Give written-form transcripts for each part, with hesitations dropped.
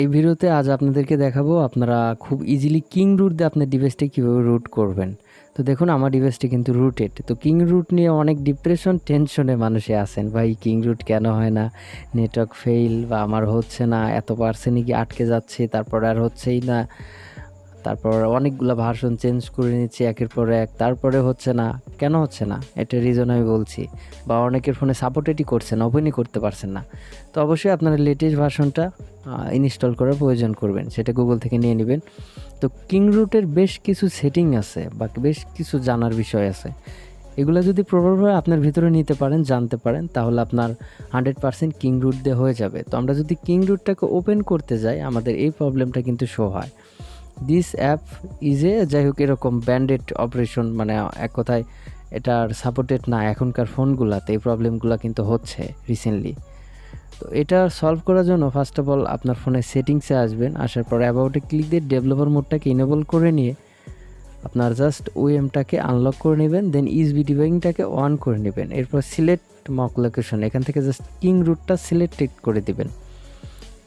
এই ভিডিওতে আজ আপনাদেরকে দেখাবো আপনারা খুব ইজিলি KingRoot দিয়ে আপনার ডিভাইসটা কীভাবে রুট করবেন। তো দেখুন আমার ডিভাইসটা কিন্তু রুটেড। তো KingRoot নিয়ে অনেক ডিপ্রেশন টেনশনে মানুষে আছেন, ভাই KingRoot কেন হয় না, নেটওয়ার্ক ফেইল বা আমার হচ্ছে না, এত পার্সেন্টই কি আটকে যাচ্ছে, তারপর আর হচ্ছেই না, তারপর অনেকগুলো ভার্সন চেঞ্জ করে নিচ্ছি একের পর এক, তারপরে হচ্ছে না। কেন হচ্ছে না এটা রিজন আমি বলছি। বা অনেকের ফোনে সাপোর্টেডই করছে না, ওপেনই করতে পারছেন না। তো অবশ্যই আপনারা লেটেস্ট ভার্সনটা ইনস্টল করার প্রয়োজন করবেন, সেটা গুগল থেকে নিয়ে নেবেন। তো KingRoot-এর বেশ কিছু সেটিং আছে বা বেশ কিছু জানার বিষয় আছে, এগুলো যদি প্রপারভাবে আপনার ভিতরে নিতে পারেন, জানতে পারেন, তাহলে আপনার 100% KingRoot দিয়ে হয়ে যাবে। তো আমরা যদি KingRoot-টাকে ওপেন করতে যাই, আমাদের এই প্রবলেমটা কিন্তু শো হয়। দিস অ্যাপ ইজ এ, যাই হোক, এরকম ব্যান্ডেড অপারেশন, মানে এক কথায় এটার সাপোর্টেড না এখনকার ফোনগুলোতে। এই প্রবলেমগুলো কিন্তু হচ্ছে রিসেন্টলি। তো এটা সলভ করার জন্য ফার্স্ট অফ অল আপনার ফোনের সেটিংসে আসবেন, আসার পর অ্যাবাউটে ক্লিক দিয়ে ডেভেলপার মোডটাকে ইনেবল করে নিয়ে আপনার জাস্ট ওএমটাকে আনলক করে নেবেন, দেন ইউএসবি ডিভাইসটাকে অন করে নেবেন। এরপর সিলেক্ট মক লোকেশন, এখান থেকে জাস্ট KingRoot-টা সিলেক্টেড করে দিবেন।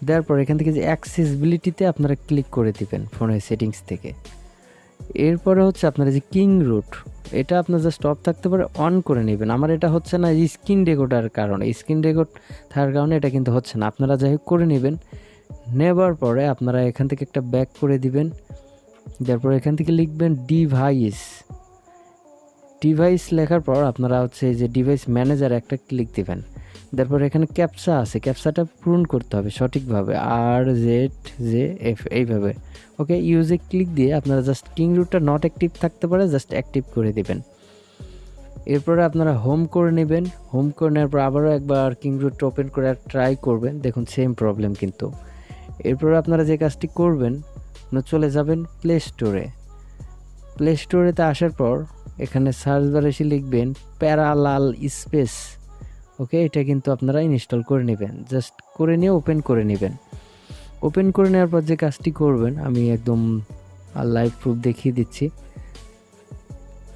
দেওয়ার পর এখান থেকে যে অ্যাক্সেসিবিলিটিতে আপনারা ক্লিক করে দিবেন ফোনের সেটিংস থেকে। এরপরে হচ্ছে আপনারা যে KingRoot, এটা আপনার জাস্ট অফ থাকতে পারে, অন করে নেবেন। আমার এটা হচ্ছে না স্ক্রিন রেকর্ডার কারণে, স্ক্রিন রেকর্ড থাকার কারণে এটা কিন্তু হচ্ছে না। আপনারা যাই হোক করে নেবেন। নেবার পরে আপনারা এখান থেকে একটা ব্যাক করে দিবেন। তারপর এখান থেকে লিখবেন ডিভাইস লেখার পর আপনারা হচ্ছে এই যে ডিভাইস ম্যানেজার একটা ক্লিক দিবেন। তারপর এখানে ক্যাপচা আছে, ক্যাপচাটা পূরণ করতে হবে সঠিকভাবে, RZJF এইভাবে। ওকে, ইউজে ক্লিক দিয়ে আপনারা জাস্ট KingRoot-টা নট অ্যাক্টিভ থাকতে পারে, জাস্ট অ্যাক্টিভ করে দিবেন। এরপরে আপনারা হোম করে নেবেন। হোম করে নেওয়ার পর আবারও একবার KingRoot-টা ওপেন করে ট্রাই করবেন, দেখুন সেম প্রবলেম কিন্তু। এরপরে আপনারা যে কাজটি করবেন, চলে যাবেন প্লে স্টোরে। প্লে স্টোরেতে আসার পর এখানে সার্চ বারে এসে লিখবেন প্যারালাল স্পেস। ওকে, এটা কিন্তু আপনারা ইনস্টল করে নেবেন, জাস্ট করে নিয়ে ওপেন করে নেবেন। ওপেন করে নেওয়ার পর যে কাজটি করবেন আমি একদম লাইভ প্রুফ দেখিয়ে দিচ্ছি।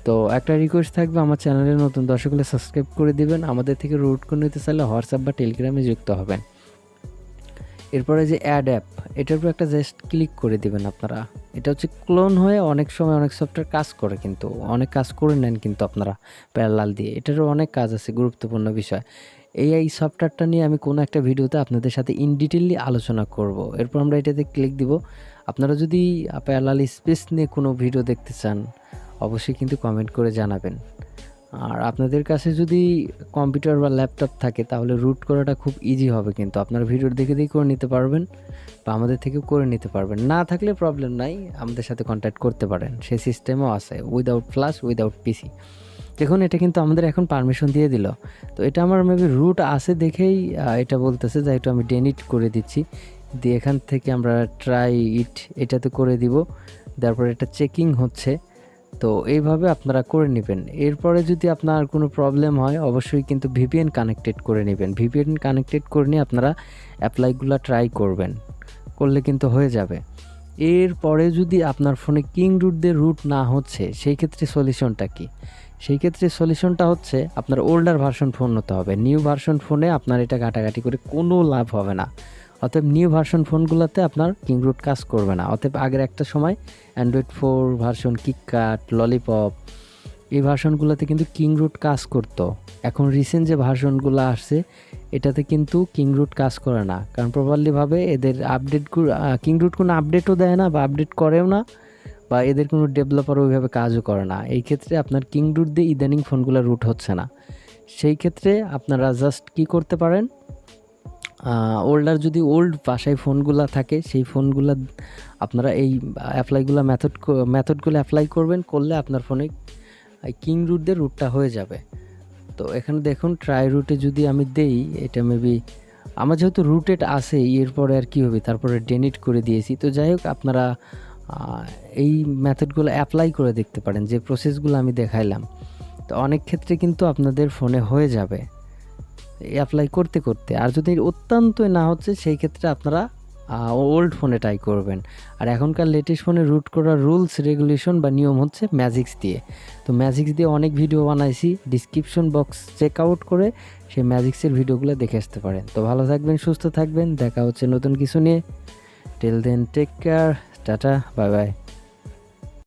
তো একটা রিকোয়েস্ট থাকবে, আমার চ্যানেলে নতুন দর্শক হলে সাবস্ক্রাইব করে দিবেন। আমাদের থেকে রুট করে নিতে চাইলে হোয়াটসঅ্যাপ বা টেলিগ্রামে যুক্ত হবেন। এরপরে যে অ্যাড অ্যাপ, এটার উপর একটা জাস্ট ক্লিক করে দিবেন আপনারা। এটা হচ্ছে ক্লোন হয়ে অনেক সময় অনেক সফটওয়্যার কাজ করে, কিন্তু অনেক কাজ করে নেন কিন্তু আপনারা প্যারালাল দিয়ে। এটারও অনেক কাজ আছে, গুরুত্বপূর্ণ বিষয়। এই সফটওয়্যারটা নিয়ে আমি কোনো একটা ভিডিওতে আপনাদের সাথে ইন ডিটেইলি আলোচনা করব। এরপর আমরা এটাতে ক্লিক দিব। আপনারা যদি প্যারালাল স্পেস নিয়ে কোনো ভিডিও দেখতে চান, অবশ্যই কিন্তু কমেন্ট করে জানাবেন। আর আপনাদের কাছে যদি কম্পিউটার বা ল্যাপটপ থাকে তাহলে রুট করাটা খুব ইজি হবে, কিন্তু আপনারা ভিডিও দেখে করে নিতে পারবেন বা আমাদের থেকেও করে নিতে পারবেন। না থাকলে প্রবলেম নাই, আমাদের সাথে কন্ট্যাক্ট করতে পারেন, সেই সিস্টেমও আছে, উইদাউট ফ্ল্যাশ, উইদাউট পিসি। দেখুন এটা কিন্তু আমাদের এখন পারমিশন দিয়ে দিল। তো এটা আমার মেবি রুট আছে দেখেই এটা বলতেছে, যে এটা আমি ডেলিট করে দিচ্ছি। দিয়ে এখান থেকে আমরা ট্রাই ইট এটাতে করে দিব। তারপর এটা চেকিং হচ্ছে। তো এইভাবে আপনারা করে নেবেন। এরপরে যদি আপনার কোনো প্রবলেম হয় অবশ্যই কিন্তু VPN কানেক্টেড করে নেবেন। VPN কানেক্টেড করে নিয়ে আপনারা অ্যাপ্লাইগুলো ট্রাই করবেন, করলে কিন্তু হয়ে যাবে। এরপরে যদি আপনার ফোনে KingRoot দিয়ে রুট না হচ্ছে, সেই ক্ষেত্রে সলিউশনটা কি? সেই ক্ষেত্রে সলিউশনটা হচ্ছে আপনার ওল্ডার ভার্সন ফোন হতে হবে। নিউ ভার্সন ফোনে আপনার এটা ঘাটাঘাটি করে কোনো লাভ হবে না। অতএব নিউ ভার্সন ফোনগুলোতে আপনার KingRoot কাজ করবে না। অতএব আগের একটা সময় অ্যান্ড্রয়েড 4 ভার্সন, কিককাট, ললিপপ, এই ভার্সনগুলোতে কিন্তু KingRoot কাজ করতো। এখন রিসেন্ট যে ভার্সনগুলো আসছে এটাতে কিন্তু KingRoot কাজ করে না, কারণ প্রপারলিভাবে এদের KingRoot কোনো আপডেটও দেয় না বা আপডেট করেও না, বা এদের কোনো ডেভেলপার ওইভাবে কাজও করে না। এই ক্ষেত্রে আপনার KingRoot দিয়ে ইদানিং ফোনগুলো রুট হচ্ছে না। সেই ক্ষেত্রে আপনারা জাস্ট কি করতে পারেন, যদি ওল্ড বাসায় ফোনগুলো থাকে সেই ফোনগুলো আপনারা এই মেথডগুলো অ্যাপ্লাই করবেন, করলে আপনার ফোনে KingRoot দিয়ে রুটটা হয়ে যাবে। তো এখানে দেখুন ট্রাই রুটে যদি আমি দেই, এটা মেবি আমার যেহেতু রুটেড আছে, এরপরে আর কি হবে, তারপরে ডেলিট করে দিয়েছি। তো যাই হোক, আপনারা এই মেথডগুলো অ্যাপ্লাই করে দেখতে পারেন, যে প্রসেসগুলো আমি দেখাইলাম। তো অনেক ক্ষেত্রে কিন্তু আপনাদের ফোনে হয়ে যাবে অ্যাপ্লাই করতে করতে। আর যদি অত্যন্তই না হচ্ছে, সেই ক্ষেত্রে আপনারা ওল্ড ফোনে ট্রাই করবেন। আর এখনকার লেটেস্ট ফোনে রুট করার রুলস রেগুলেশন বা নিয়ম হচ্ছে ম্যাজিক্স দিয়ে। তো ম্যাজিক্স দিয়ে অনেক ভিডিও বানাইছি, ডিসক্রিপশন বক্স চেক আউট করে সেই ম্যাজিক্সের ভিডিওগুলো দেখে আসতে পারেন। তো ভালো থাকবেন, সুস্থ থাকবেন, দেখা হচ্ছে নতুন কিছু নিয়ে। Till then take care, tata, bye by.